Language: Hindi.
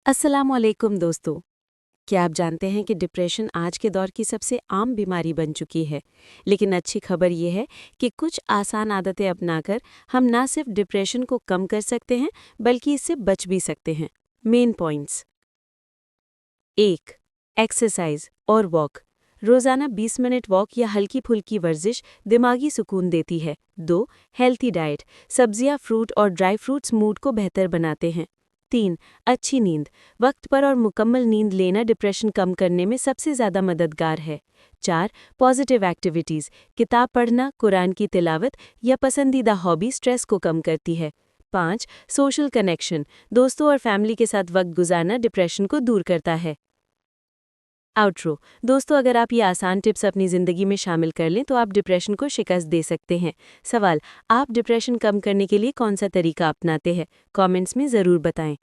अस्सलामुअलैकुम दोस्तों। क्या आप जानते हैं कि डिप्रेशन आज के दौर की सबसे आम बीमारी बन चुकी है। लेकिन अच्छी खबर ये है कि कुछ आसान आदतें अपनाकर हम ना सिर्फ डिप्रेशन को कम कर सकते हैं बल्कि इससे बच भी सकते हैं। Main points. 1. एक्सरसाइज और वॉक। रोज़ाना 20 मिनट वॉक या हल्की फुल्की वर्जिश दिमागी सुकून देती है। 2. Healthy diet. सब्जियां, फ्रूट और ड्राई फ्रूट्स मूड को बेहतर बनाते हैं। 3. अच्छी नींद। वक्त पर और मुकम्मल नींद लेना डिप्रेशन कम करने में सबसे ज़्यादा मददगार है। 4. Positive activities. किताब पढ़ना, कुरान की तिलावत या पसंदीदा हॉबी स्ट्रेस को कम करती है। 5. Social connection. दोस्तों और फैमिली के साथ वक्त गुजारना डिप्रेशन को दूर करता है। आउटरो। दोस्तों, अगर आप ये आसान टिप्स अपनी ज़िंदगी में शामिल कर लें तो आप डिप्रेशन को शिकस्त दे सकते हैं। सवाल: आप डिप्रेशन कम करने के लिए कौन सा तरीका अपनाते हैं? कमेंट्स में ज़रूर बताएं।